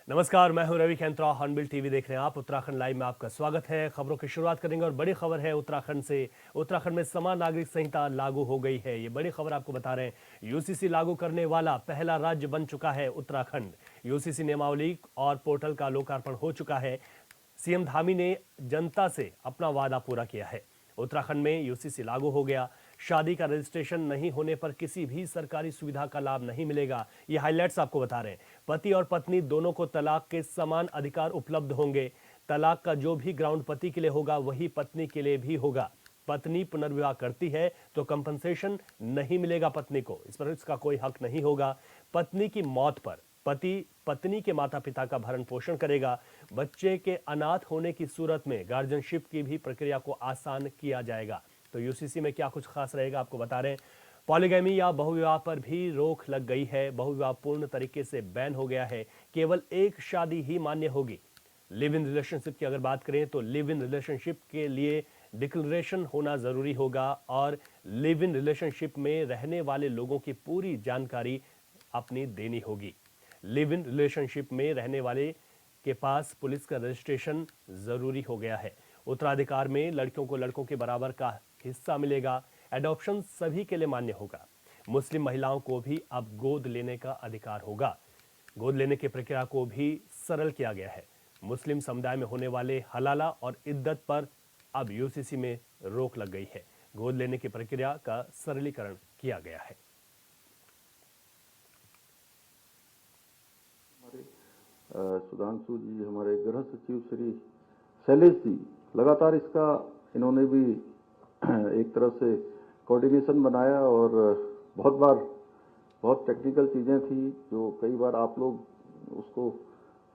नमस्कार, मैं हूं रवि खेंत्रा। हॉर्नबिल टीवी देख रहे हैं आप। उत्तराखंड लाइव में आपका स्वागत है। खबरों की शुरुआत करेंगे और बड़ी खबर है उत्तराखंड से। उत्तराखंड में समान नागरिक संहिता लागू हो गई है। ये बड़ी खबर आपको बता रहे हैं। यूसीसी लागू करने वाला पहला राज्य बन चुका है उत्तराखंड। यूसीसी नियमावली और पोर्टल का लोकार्पण हो चुका है। सीएम धामी ने जनता से अपना वादा पूरा किया है। उत्तराखंड में यूसीसी लागू हो गया। शादी का रजिस्ट्रेशन नहीं होने पर किसी भी सरकारी सुविधा का लाभ नहीं मिलेगा। ये हाइलाइट्स आपको बता रहे हैं। पति और पत्नी दोनों को तलाक के समान अधिकार उपलब्ध होंगे। तलाक का जो भी ग्राउंड पति के लिए होगा वही पत्नी के लिए भी होगा। पत्नी पुनर्विवाह करती है तो कंपनसेशन नहीं मिलेगा पत्नी को, इस पर इसका कोई हक नहीं होगा। पत्नी की मौत पर पति पत्नी के माता पिता का भरण पोषण करेगा। बच्चे के अनाथ होने की सूरत में गार्जियनशिप की भी प्रक्रिया को आसान किया जाएगा। तो यूसीसी में क्या कुछ खास रहेगा आपको बता रहे हैं। पॉलीगैमी या बहुविवाह पर भी रोक लग गई है। बहुविवाह पूर्ण तरीके से बैन हो गया है। केवल एक शादी ही मान्य होगी। लिव इन रिलेशनशिप की अगर बात करें तो लिव इन रिलेशनशिप के लिए डिक्लेरेशन होना जरूरी होगा और लिव इन रिलेशनशिप में रहने वाले लोगों की पूरी जानकारी अपनी देनी होगी। लिव इन रिलेशनशिप में रहने वाले के पास पुलिस का रजिस्ट्रेशन जरूरी हो गया है। उत्तराधिकार में लड़कियों को लड़कों के बराबर का हिस्सा मिलेगा। एडॉप्शन सभी के लिए मान्य होगा। मुस्लिम महिलाओं को भी अब गोद लेने का अधिकार होगा। गोद लेने की प्रक्रिया को भी सरल किया गया है। मुस्लिम समुदाय में होने वाले हलाला और इद्दत पर अब यूसीसी में रोक लग गई है। गोद लेने की प्रक्रिया का सरलीकरण किया गया है। सुधांशु जी, हमारे गृह सचिव श्री शैलेश जी, लगातार इसका इन्होंने भी एक तरह से कोऑर्डिनेशन बनाया और बहुत टेक्निकल चीज़ें थी जो कई बार आप लोग उसको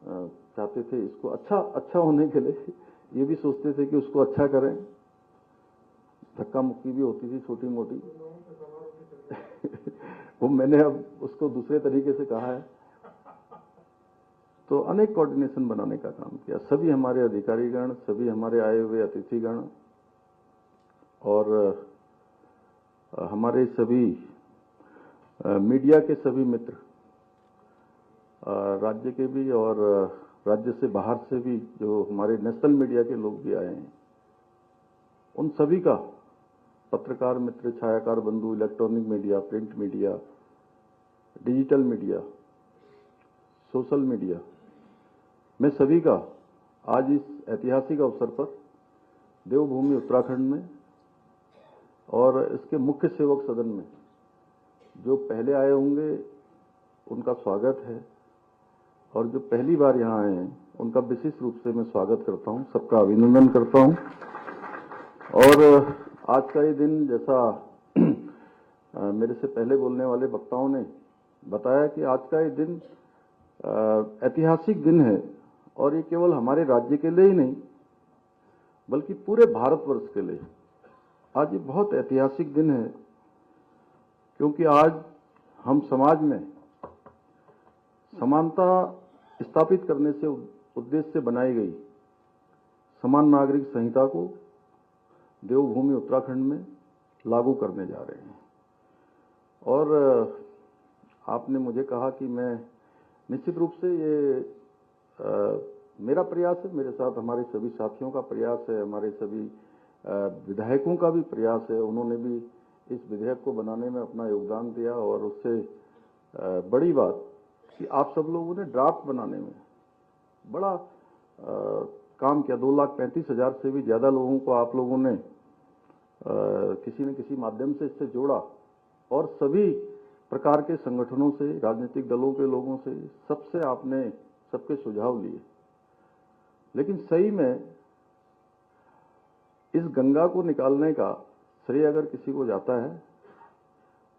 चाहते थे इसको अच्छा होने के लिए ये भी सोचते थे कि उसको अच्छा करें। धक्का मुक्की भी होती थी छोटी मोटी वो मैंने अब उसको दूसरे तरीके से कहा है। तो अनेक कोऑर्डिनेशन बनाने का काम किया। सभी हमारे अधिकारीगण, सभी हमारे आए हुए अतिथिगण और हमारे सभी मीडिया के सभी मित्र, राज्य के भी और राज्य से बाहर से भी जो हमारे नेशनल मीडिया के लोग भी आए हैं, उन सभी का, पत्रकार मित्र, छायाकार बंधु, electronic media, print media, digital media, social media, मैं सभी का आज इस ऐतिहासिक अवसर पर देवभूमि उत्तराखंड में और इसके मुख्य सेवक सदन में जो पहले आए होंगे उनका स्वागत है और जो पहली बार यहाँ आए हैं उनका विशेष रूप से मैं स्वागत करता हूँ, सबका अभिनंदन करता हूँ। और आज का ये दिन, जैसा मेरे से पहले बोलने वाले वक्ताओं ने बताया कि आज का ये दिन ऐतिहासिक दिन है और ये केवल हमारे राज्य के लिए ही नहीं बल्कि पूरे भारतवर्ष के लिए आज ये बहुत ऐतिहासिक दिन है, क्योंकि आज हम समाज में समानता स्थापित करने से उद्देश्य से बनाई गई समान नागरिक संहिता को देवभूमि उत्तराखंड में लागू करने जा रहे हैं। और आपने मुझे कहा कि मैं निश्चित रूप से ये मेरा प्रयास है, मेरे साथ हमारे सभी साथियों का प्रयास है, हमारे सभी विधायकों का भी प्रयास है। उन्होंने भी इस विधेयक को बनाने में अपना योगदान दिया और उससे बड़ी बात कि आप सब लोगों ने ड्राफ्ट बनाने में बड़ा काम किया। 2,35,000 से भी ज़्यादा लोगों को आप लोगों ने किसी न किसी माध्यम से इससे जोड़ा और सभी प्रकार के संगठनों से, राजनीतिक दलों के लोगों से, सबसे आपने सबके सुझाव लिए। लेकिन सही में इस गंगा को निकालने का श्रेय अगर किसी को जाता है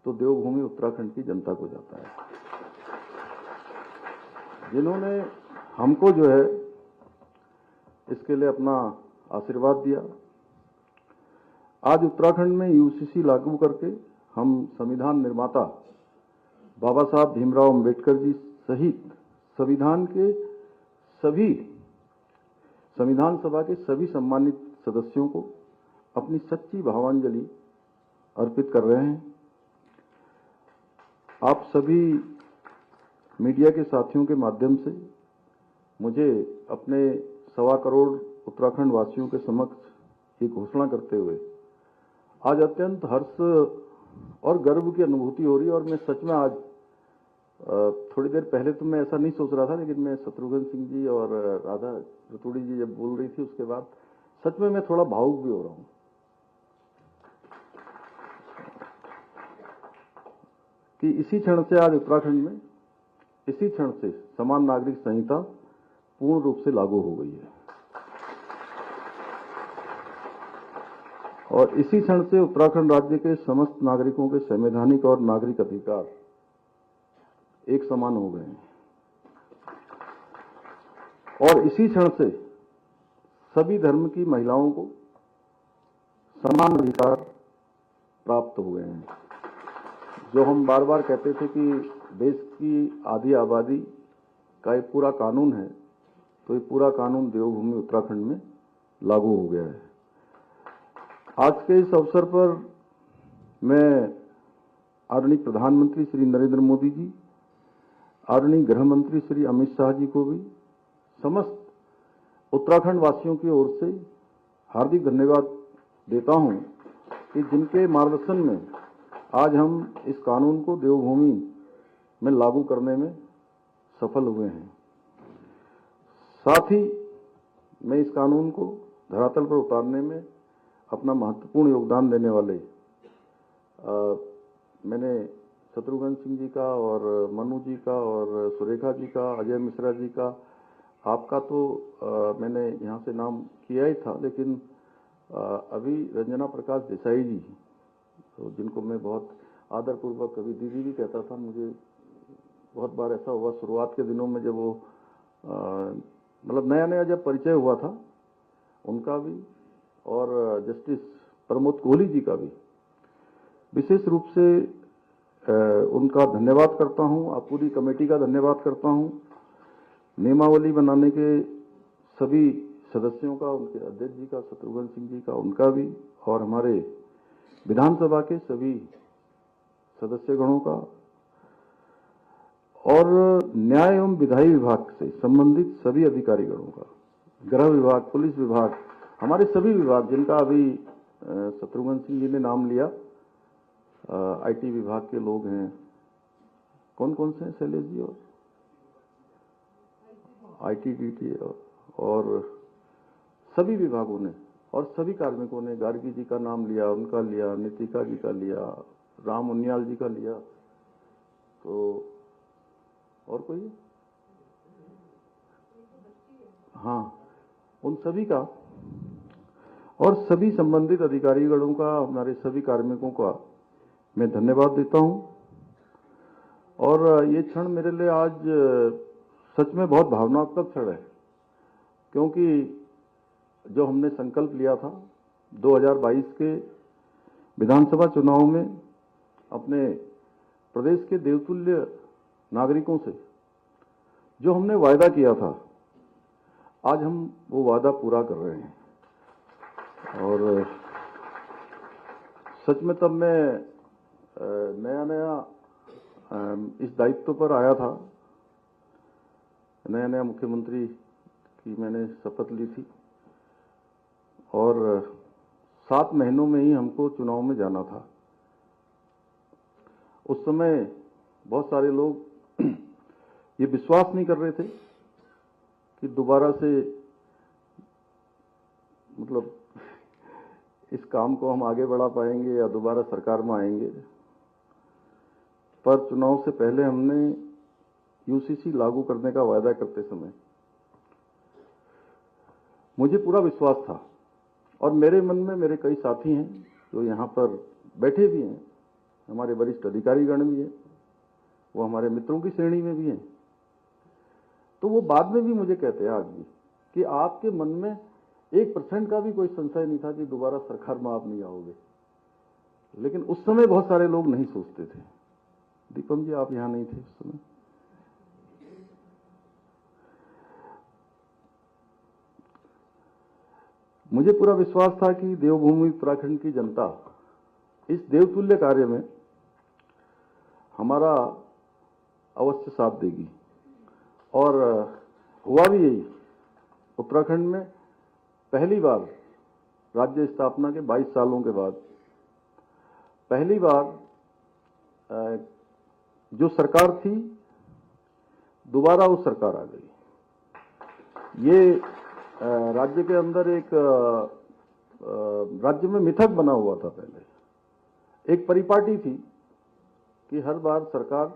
तो देवभूमि उत्तराखंड की जनता को जाता है, जिन्होंने हमको जो है इसके लिए अपना आशीर्वाद दिया। आज उत्तराखंड में यूसीसी लागू करके हम संविधान निर्माता बाबा साहब भीमराव अंबेडकर जी सहित संविधान सभा के सभी सम्मानित सदस्यों को अपनी सच्ची भावांजलि अर्पित कर रहे हैं। आप सभी मीडिया के साथियों के माध्यम से मुझे अपने 1.25 करोड़ उत्तराखंड वासियों के समक्ष ये घोषणा करते हुए आज अत्यंत हर्ष और गर्व की अनुभूति हो रही है। और मैं सच में आज थोड़ी देर पहले तो मैं ऐसा नहीं सोच रहा था, लेकिन मैं शत्रुघ्न सिंह जी और राधा रतूड़ी जी जब बोल रही थी उसके बाद सच में मैं थोड़ा भावुक भी हो रहा हूं कि इसी क्षण से आज उत्तराखंड में इसी क्षण से समान नागरिक संहिता पूर्ण रूप से लागू हो गई है और इसी क्षण से उत्तराखंड राज्य के समस्त नागरिकों के संवैधानिक और नागरिक अधिकार एक समान हो गए हैं और इसी क्षण से सभी धर्म की महिलाओं को समान अधिकार प्राप्त हो गए हैं। जो हम बार बार कहते थे कि देश की आधी आबादी का एक पूरा कानून है, तो ये पूरा कानून देवभूमि उत्तराखंड में लागू हो गया है। आज के इस अवसर पर मैं आदरणीय प्रधानमंत्री श्री नरेंद्र मोदी जी, आदरणीय गृह मंत्री श्री अमित शाह जी को भी समस्त उत्तराखंड वासियों की ओर से हार्दिक धन्यवाद देता हूं कि जिनके मार्गदर्शन में आज हम इस कानून को देवभूमि में लागू करने में सफल हुए हैं। साथ ही मैं इस कानून को धरातल पर उतारने में अपना महत्वपूर्ण योगदान देने वाले मैंने शत्रुघ्न सिंह जी का और मनु जी का और सुरेखा जी का, अजय मिश्रा जी का, आपका तो मैंने यहाँ से नाम किया ही था, लेकिन अभी रंजना प्रकाश देसाई जी, तो जिनको मैं बहुत आदरपूर्वक कभी दीदी भी कहता था, मुझे बहुत बार ऐसा हुआ शुरुआत के दिनों में जब वो मतलब नया नया जब परिचय हुआ था, उनका भी और जस्टिस प्रमोद कोहली जी का भी विशेष रूप से उनका धन्यवाद करता हूं। आप पूरी कमेटी का धन्यवाद करता हूं। नियमावली बनाने के सभी सदस्यों का, उनके अध्यक्ष जी का, शत्रुघ्न सिंह जी का, उनका भी, और हमारे विधानसभा के सभी सदस्यगणों का, और न्याय एवं विधायी विभाग से संबंधित सभी अधिकारीगणों का, गृह विभाग, पुलिस विभाग, हमारे सभी विभाग जिनका अभी शत्रुघ्न सिंह जी ने नाम लिया, आईटी विभाग के लोग हैं, कौन कौन से हैं शैलेश जी, और आईटीडीटी, और सभी विभागों ने और सभी कार्मिकों ने, गार्गी जी का नाम लिया, उनका लिया, नितिका जी का लिया, राम उनियाल जी का लिया, तो और कोई है? हाँ, उन सभी का और सभी संबंधित अधिकारीगणों का, हमारे सभी कार्मिकों का मैं धन्यवाद देता हूं। और ये क्षण मेरे लिए आज सच में बहुत भावनात्मक क्षण है, क्योंकि जो हमने संकल्प लिया था 2022 के विधानसभा चुनाव में अपने प्रदेश के देवतुल्य नागरिकों से जो हमने वायदा किया था, आज हम वो वादा पूरा कर रहे हैं। और सच में तब मैं नया नया इस दायित्व पर आया था, नया नया मुख्यमंत्री की मैंने शपथ ली थी, और 7 महीनों में ही हमको चुनाव में जाना था। उस समय बहुत सारे लोग ये विश्वास नहीं कर रहे थे कि दोबारा से मतलब इस काम को हम आगे बढ़ा पाएंगे या दोबारा सरकार में आएंगे। पर चुनाव से पहले हमने यूसीसी लागू करने का वायदा करते समय मुझे पूरा विश्वास था, और मेरे मन में मेरे कई साथी हैं जो यहाँ पर बैठे भी हैं, हमारे वरिष्ठ अधिकारीगण भी हैं, वो हमारे मित्रों की श्रेणी में भी हैं, तो वो बाद में भी मुझे कहते हैं आज भी कि आपके मन में 1% का भी कोई संशय नहीं था कि दोबारा सरकार में आप नहीं आओगे। लेकिन उस समय बहुत सारे लोग नहीं सोचते थे। दीपम जी, आप यहां नहीं थे उस समय। मुझे पूरा विश्वास था कि देवभूमि उत्तराखंड की जनता इस देवतुल्य कार्य में हमारा अवश्य साथ देगी, और हुआ भी यही। उत्तराखंड में पहली बार राज्य स्थापना के 22 सालों के बाद पहली बार जो सरकार थी दोबारा वो सरकार आ गई। ये राज्य के अंदर एक राज्य में मिथक बना हुआ था। पहले एक परिपाटी थी कि हर बार सरकार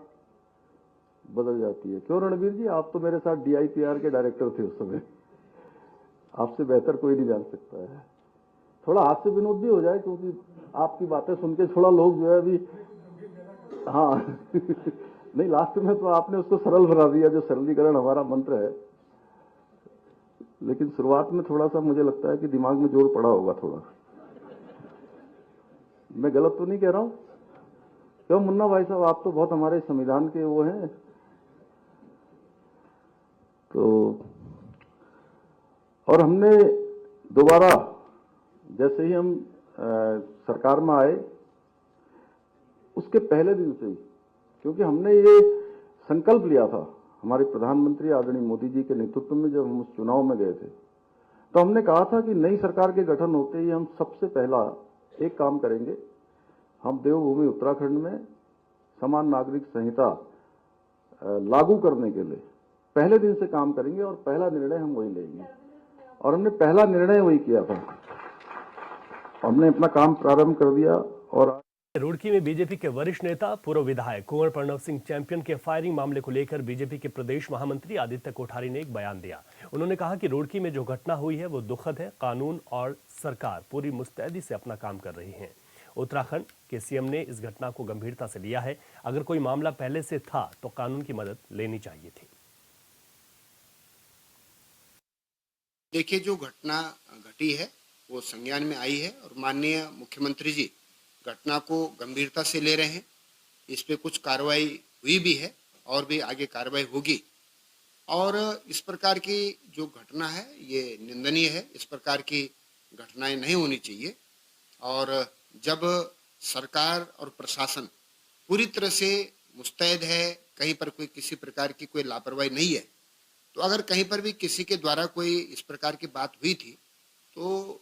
बदल जाती है। क्यों रणबीर जी, आप तो मेरे साथ DIPR के डायरेक्टर थे उस समय, आपसे बेहतर कोई नहीं जान सकता है। थोड़ा हास्य विनोद भी हो जाए, क्योंकि आपकी बातें सुन के थोड़ा लोग जो है अभी, हाँ नहीं, लास्ट में तो आपने उसको सरल बना दिया, जो सरलीकरण हमारा मंत्र है। लेकिन शुरुआत में थोड़ा सा मुझे लगता है कि दिमाग में जोर पड़ा होगा थोड़ा। मैं गलत तो नहीं कह रहा हूं? क्यों मुन्ना भाई साहब, आप तो बहुत हमारे संविधान के वो हैं। तो और हमने दोबारा जैसे ही हम सरकार में आए उसके पहले दिन से ही, क्योंकि हमने ये संकल्प लिया था हमारे प्रधानमंत्री आदरणीय मोदी जी के नेतृत्व में, जब हम उस चुनाव में गए थे तो हमने कहा था कि नई सरकार के गठन होते ही हम सबसे पहला एक काम करेंगे, हम देवभूमि उत्तराखंड में समान नागरिक संहिता लागू करने के लिए पहले दिन से काम करेंगे और पहला निर्णय हम वही लेंगे। और हमने पहला निर्णय वही किया था, हमने अपना काम प्रारंभ कर दिया। और रुड़की में बीजेपी के वरिष्ठ नेता पूर्व विधायक कुंवर प्रणव सिंह चैंपियन के फायरिंग मामले को लेकर बीजेपी के प्रदेश महामंत्री आदित्य कोठारी ने एक बयान दिया। उन्होंने कहा कि रुड़की में जो घटना हुई है वो दुखद है। कानून और सरकार पूरी मुस्तैदी से अपना काम कर रही है। उत्तराखंड के सीएम ने इस घटना को गंभीरता से लिया है। अगर कोई मामला पहले से था तो कानून की मदद लेनी चाहिए थी। देखिए, जो घटना घटी है वो संज्ञान में आई है और माननीय मुख्यमंत्री जी घटना को गंभीरता से ले रहे हैं। इस पे कुछ कार्रवाई हुई भी है और भी आगे कार्रवाई होगी। और इस प्रकार की जो घटना है ये निंदनीय है। इस प्रकार की घटनाएं नहीं होनी चाहिए। और जब सरकार और प्रशासन पूरी तरह से मुस्तैद है, कहीं पर कोई किसी प्रकार की कोई लापरवाही नहीं है, तो अगर कहीं पर भी किसी के द्वारा कोई इस प्रकार की बात हुई थी तो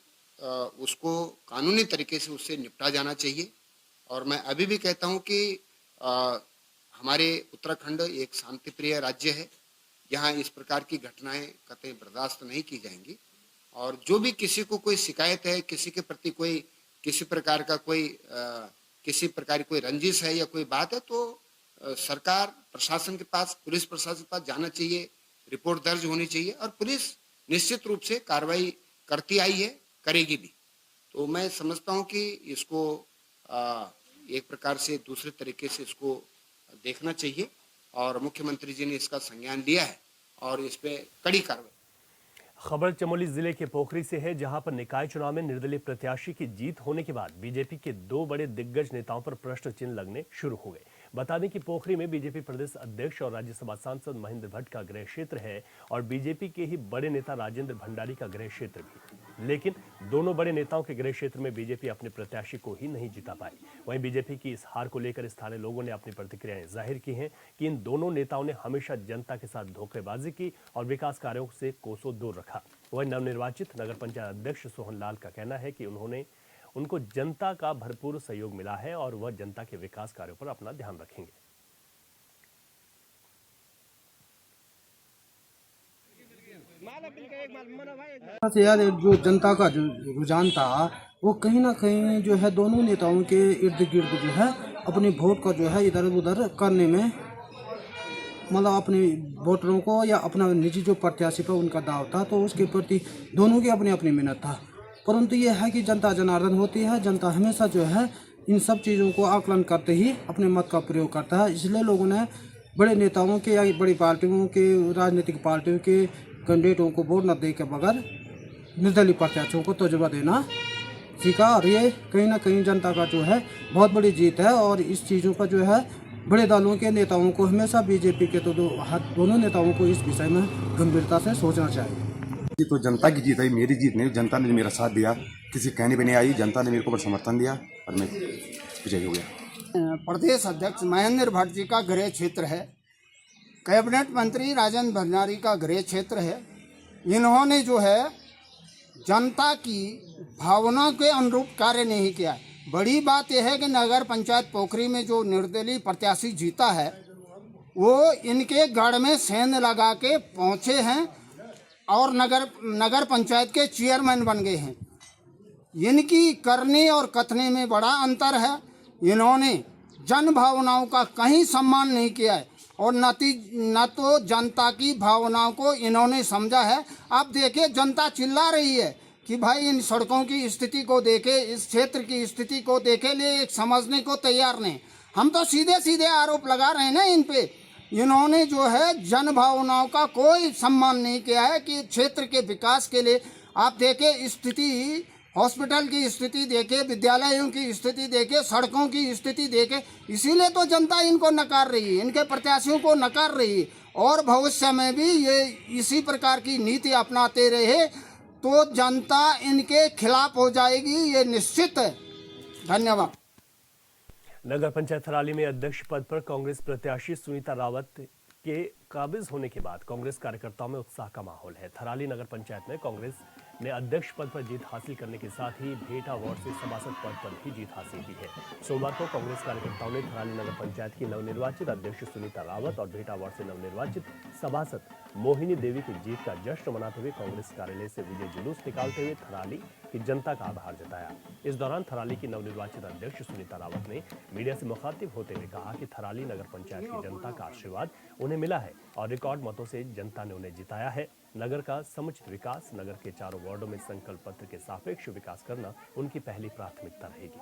उसको कानूनी तरीके से उससे निपटा जाना चाहिए। और मैं अभी भी कहता हूं कि हमारे उत्तराखंड एक शांतिप्रिय राज्य है। यहाँ इस प्रकार की घटनाएं कतई बर्दाश्त नहीं की जाएंगी। और जो भी किसी को कोई शिकायत है, किसी के प्रति कोई किसी प्रकार का कोई किसी प्रकार की कोई रंजिश है या कोई बात है, तो सरकार प्रशासन के पास, पुलिस प्रशासन के पास जाना चाहिए, रिपोर्ट दर्ज होनी चाहिए और पुलिस निश्चित रूप से कार्रवाई करती आई है, करेगी भी। तो मैं समझता हूं कि इसको एक प्रकार से दूसरे तरीके से इसको देखना चाहिए और मुख्यमंत्री जी ने इसका संज्ञान लिया है और इस पे कड़ी कार्रवाई। खबर चमोली जिले के पोखरी से है, जहां पर निकाय चुनाव में निर्दलीय प्रत्याशी की जीत होने के बाद बीजेपी के दो बड़े दिग्गज नेताओं पर प्रश्न चिन्ह लगने शुरू हो गए। बता दें कि पोखरी में बीजेपी प्रदेश अध्यक्ष और राज्यसभा सांसद महेंद्र भट्ट का गृह क्षेत्र है और बीजेपी के ही बड़े नेता राजेंद्र भंडारी का गृह क्षेत्र भी। लेकिन दोनों बड़े नेताओं के गृह क्षेत्र में बीजेपी अपने प्रत्याशी को ही नहीं जिता पाई। वहीं बीजेपी की इस हार को लेकर स्थानीय लोगों ने अपनी प्रतिक्रियाएं जाहिर की हैं कि इन दोनों नेताओं ने हमेशा जनता के साथ धोखेबाजी की और विकास कार्यों से कोसों दूर रखा। वहीं नवनिर्वाचित नगर पंचायत अध्यक्ष सोहन लाल का कहना है कि उनको जनता का भरपूर सहयोग मिला है और वह जनता के विकास कार्यों पर अपना ध्यान रखेंगे। यार, जो जनता का जो रुझान था वो कहीं ना कहीं जो है दोनों नेताओं के इर्द गिर्द जो है अपने वोट का जो है इधर उधर करने में, मतलब अपने वोटरों को या अपना निजी जो प्रत्याशी पर उनका दाव था, तो उसके प्रति दोनों की अपनी अपनी मेहनत था। परंतु ये है कि जनता जनार्दन होती है। जनता हमेशा जो है इन सब चीज़ों को आकलन करते ही अपने मत का प्रयोग करता है। इसलिए लोगों ने बड़े नेताओं के या बड़ी पार्टियों के, राजनीतिक पार्टियों के कैंडिडेटों को वोट न दे के बगैर निर्दलीय प्रत्याशियों को तजुर्बा देना सीखा। और ये कहीं ना कहीं जनता का जो है बहुत बड़ी जीत है। और इस चीज़ों का जो है बड़े दलों के नेताओं को हमेशा, बीजेपी के तो दोनों नेताओं को इस विषय में गंभीरता से सोचना चाहिए। ये तो जनता की जीत है, मेरी जीत नहीं। जनता ने मेरा साथ दिया, किसी कहने पे नहीं आई। जनता ने मेरे को समर्थन दिया और मैं विजयी हो गया। प्रदेश अध्यक्ष महेंद्र भट्ट जी का गृह क्षेत्र है कैबिनेट मंत्री राजेंद्र भंडारी का गृह क्षेत्र है। इन्होंने जो है जनता की भावना के अनुरूप कार्य नहीं किया। बड़ी बात यह है कि नगर पंचायत पोखरी में जो निर्दलीय प्रत्याशी जीता है वो इनके गढ़ में सेंध लगा के पहुँचे हैं और नगर पंचायत के चेयरमैन बन गए हैं। इनकी करने और कथने में बड़ा अंतर है। इन्होंने जन भावनाओं का कहीं सम्मान नहीं किया है और न तो जनता की भावनाओं को इन्होंने समझा है। आप देखिए जनता चिल्ला रही है कि भाई इन सड़कों की स्थिति को देखे, इस क्षेत्र की स्थिति को देखे, लिए समझने को तैयार नहीं। हम तो सीधे सीधे आरोप लगा रहे हैं ना इन पे। इन्होंने जो है जन भावनाओं का कोई सम्मान नहीं किया है कि क्षेत्र के विकास के लिए आप देखें स्थिति, हॉस्पिटल की स्थिति देखे, विद्यालयों की स्थिति देखे, सड़कों की स्थिति देखे। इसीलिए तो जनता इनको नकार रही है, इनके प्रत्याशियों को नकार रही है। और भविष्य में भी ये इसी प्रकार की नीति अपनाते रहे तो जनता इनके खिलाफ हो जाएगी, ये निश्चित है। धन्यवाद। नगर पंचायत थराली में अध्यक्ष पद पर कांग्रेस प्रत्याशी सुनीता रावत के काबिज होने के बाद कांग्रेस कार्यकर्ताओं में उत्साह का माहौल है। थराली नगर पंचायत में कांग्रेस ने अध्यक्ष पद पर जीत हासिल करने के साथ ही भेटा वार्ड से सभासद पद पर भी जीत हासिल की है। सोमवार को कांग्रेस कार्यकर्ताओं ने थराली नगर पंचायत की नवनिर्वाचित अध्यक्ष सुनीता रावत और भेटा वार्ड से नवनिर्वाचित सभासद मोहिनी देवी की जीत का जश्न मनाते हुए कांग्रेस कार्यालय से विजय जुलूस निकालते हुए थराली की जनता का आभार जताया। इस दौरान थराली की नवनिर्वाचित अध्यक्ष सुनीता रावत ने मीडिया से मुखातिब होते हुए कहा कि थराली नगर पंचायत की जनता का आशीर्वाद उन्हें मिला है और रिकॉर्ड मतों से जनता ने उन्हें जिताया है। नगर का समुचित विकास, नगर के चारों वार्डों में संकल्प पत्र के सापेक्ष विकास करना उनकी पहली प्राथमिकता रहेगी।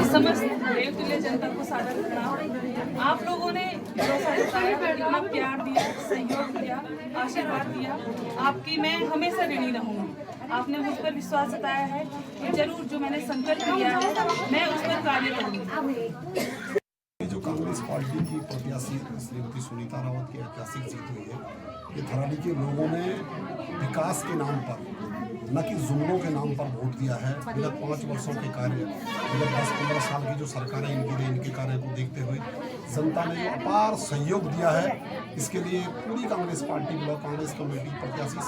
समस्त देवतुल्य जनता को सादर प्रणाम। आप लोगों ने भरोसा दिखाया, इतना प्यार दिया, सहयोग दिया, आशीर्वाद दिया, आपकी मैं हमेशा ऋणी रहूंगी। आपने मुझ पर विश्वास जताया है कि जरूर जो मैंने संकल्प किया है मैं उस पर कार्य करूंगी। जो कांग्रेस पार्टी की प्रत्याशी श्रीमती सुनीता रावत की ऐतिहासिक जीत हुई है, ये थराली के लोगों ने विकास के नाम पर, न कि जुमलों के नाम पर वोट दिया है। विगत 5 वर्षों के कार्य, विगत 10-15 साल की जो सरकारें इनके कार्य को देखते हुए जनता ने जो अपार सहयोग दिया है, इसके लिए पूरी Congress party, block Congress committee, प्रत्याशी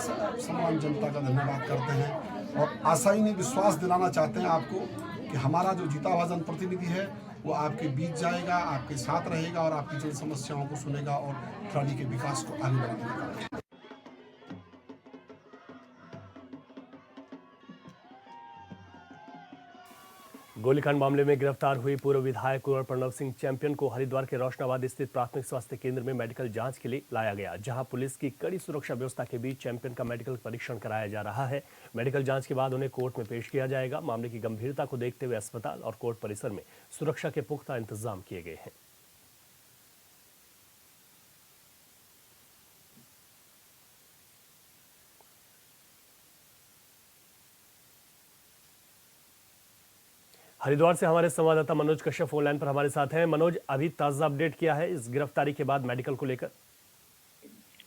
समान जनता का धन्यवाद करते हैं और आशाई ने विश्वास दिलाना चाहते हैं आपको कि हमारा जो जीता हुआ जनप्रतिनिधि है वो आपके बीच जाएगा, आपके साथ रहेगा और आपकी जन समस्याओं को सुनेगा और थराली के विकास को आगे बढ़ाने का। गोलीकांड मामले में गिरफ्तार हुई पूर्व विधायक कुंवर प्रणव सिंह चैंपियन को हरिद्वार के रोशनाबाद स्थित प्राथमिक स्वास्थ्य केंद्र में मेडिकल जांच के लिए लाया गया, जहां पुलिस की कड़ी सुरक्षा व्यवस्था के बीच चैंपियन का मेडिकल परीक्षण कराया जा रहा है। मेडिकल जांच के बाद उन्हें कोर्ट में पेश किया जाएगा। मामले की गंभीरता को देखते हुए अस्पताल और कोर्ट परिसर में सुरक्षा के पुख्ता इंतजाम किए गए हैं। हरिद्वार से हमारे संवाददाता मनोज कश्यप फोन लाइन पर हमारे साथ हैं। मनोज, अभी ताजा अपडेट क्या है इस गिरफ्तारी के बाद मेडिकल को लेकर?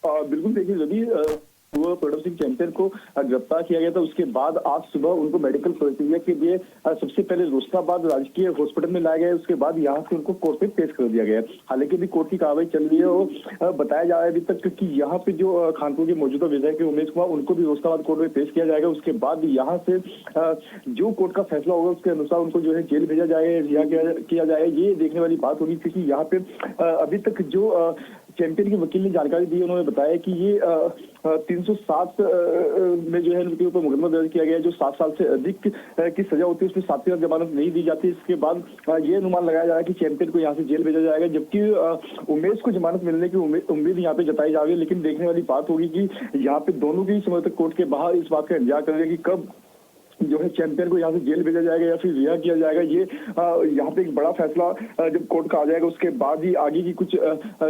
बिल्कुल, देखिए रवि, वो प्रणव सिंह चैंपियन को गिरफ्तार किया गया था। उसके बाद आज सुबह उनको मेडिकल प्रक्रिया के लिए सबसे पहले रोशनाबाद राजकीय हॉस्पिटल में लाया गया। उसके बाद यहाँ से उनको कोर्ट में पेश कर दिया गया। हालांकि अभी कोर्ट की कार्रवाई चल रही है और बताया जा रहा है अभी तक कि यहाँ पे जो खानपुर के मौजूदा विधायक उमेश कुमार, उनको भी रोशनाबाद कोर्ट में पेश किया जाएगा। उसके बाद यहाँ से जो कोर्ट का फैसला होगा उसके अनुसार उनको जो है जेल भेजा जाएगा, रिहा किया जाएगा। ये देखने वाली बात होगी क्योंकि यहाँ पे अभी तक जो चैंपियन के वकील ने जानकारी दी, उन्होंने बताया कि ये 307 में जो है उनके ऊपर मुकदमा दर्ज किया गया है। जो 7 साल से अधिक की सजा होती है उसमें 7 दिन जमानत नहीं दी जाती। इसके बाद ये अनुमान लगाया जा रहा है कि चैंपियन को यहाँ से जेल भेजा जाएगा, जबकि उमेश को जमानत मिलने की उम्मीद यहाँ पे जताई जा रही है। लेकिन देखने वाली बात होगी कि यहाँ पे दोनों की समय तक कोर्ट के बाहर इस बात का इंतजार करेंगे कि कब जो है चैंपियन को यहाँ से जेल भेजा जाएगा या फिर रिहा किया जाएगा। ये यहाँ पे एक बड़ा फैसला जब कोर्ट का आ जाएगा उसके बाद ही आगे की कुछ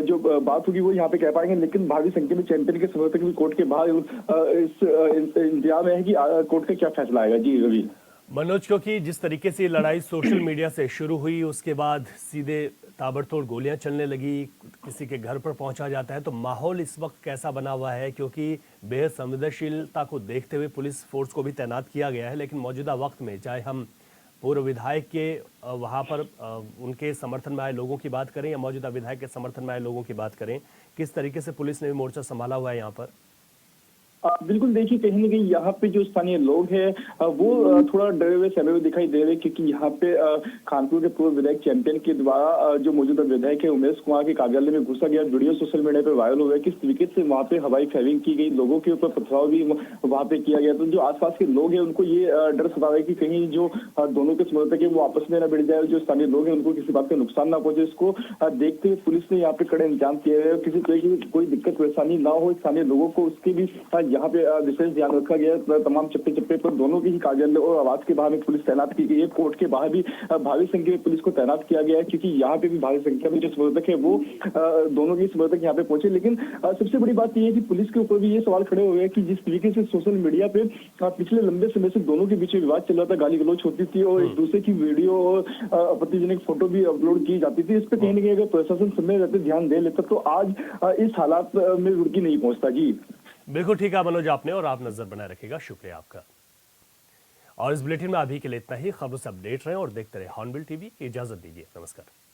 जो बात होगी वो यहाँ पे कह पाएंगे। लेकिन भारी संख्या में चैंपियन के समर्थक भी कोर्ट के बाहर इस इंतजार में है कि कोर्ट का क्या फैसला आएगा। जी रवि। मनोज, क्योंकि जिस तरीके से ये लड़ाई सोशल मीडिया से शुरू हुई उसके बाद सीधे ताबड़तोड़ गोलियां चलने लगी, किसी के घर पर पहुंचा जाता है, तो माहौल इस वक्त कैसा बना हुआ है? क्योंकि बेहद संवेदनशीलता को देखते हुए पुलिस फोर्स को भी तैनात किया गया है, लेकिन मौजूदा वक्त में चाहे हम पूर्व विधायक के वहाँ पर उनके समर्थन में आए लोगों की बात करें या मौजूदा विधायक के समर्थन में आए लोगों की बात करें, किस तरीके से पुलिस ने भी मोर्चा संभाला हुआ है यहाँ पर? बिल्कुल देखिए, कहीं ना कहीं यहाँ पे जो स्थानीय लोग हैं वो थोड़ा डरे हुए सहमे हुए दिखाई दे रहे हैं, क्योंकि यहाँ पे खानपुर के पूर्व विधायक चैंपियन के द्वारा जो मौजूदा विधायक है उमेश कुमार के कार्यालय में घुसा गया वीडियो सोशल मीडिया पे वायरल हुआ है। किस तरीके से वहाँ पे हवाई फायरिंग की गई, लोगों के ऊपर पथराव भी वहाँ पे किया गया। तो जो आसपास के लोग हैं उनको ये डर सता रहा है कि कहीं जो दोनों के समर्थक है वो आपस में न भिड़ जाए, जो स्थानीय लोग हैं उनको किसी बात का नुकसान ना पहुंचे। इसको देखते हुए पुलिस ने यहाँ पे कड़े इंतजाम किए हैं, किसी तरह की कोई दिक्कत परेशानी ना हो स्थानीय लोगों को, उसके भी यहाँ पे विशेष ध्यान रखा गया है। तमाम चप्पे चप्पे पर दोनों के ही कार्यालय और आवास के बाहर में पुलिस तैनात की गई है। कोर्ट के बाहर भी भारी संख्या में पुलिस को तैनात किया गया है, क्योंकि यहाँ पे भी भारी संख्या में जो समर्थक है वो दोनों के समर्थक यहाँ पे पहुंचे। लेकिन सबसे बड़ी बात यह है कि पुलिस के ऊपर भी ये सवाल खड़े हुए हैं कि जिस तरीके से सोशल मीडिया पे पिछले लंबे समय से दोनों के बीच में विवाद चल रहा था, गाली गलौज होती थी और एक दूसरे की वीडियो और आपत्तिजनक फोटो भी अपलोड की जाती थी, इस पर कहीं ना कहीं अगर प्रशासन समय रहते ध्यान दे लेता तो आज इस हालात में रुड़की नहीं पहुंचता। जी बिल्कुल ठीक है मनोज, आपने और आप नजर बनाए रखेगा, शुक्रिया आपका। और इस बुलेटिन में अभी के लिए इतना ही। खबरों से अपडेट रहें और देखते रहे हॉर्नबिल टीवी। इजाजत दीजिए, नमस्कार।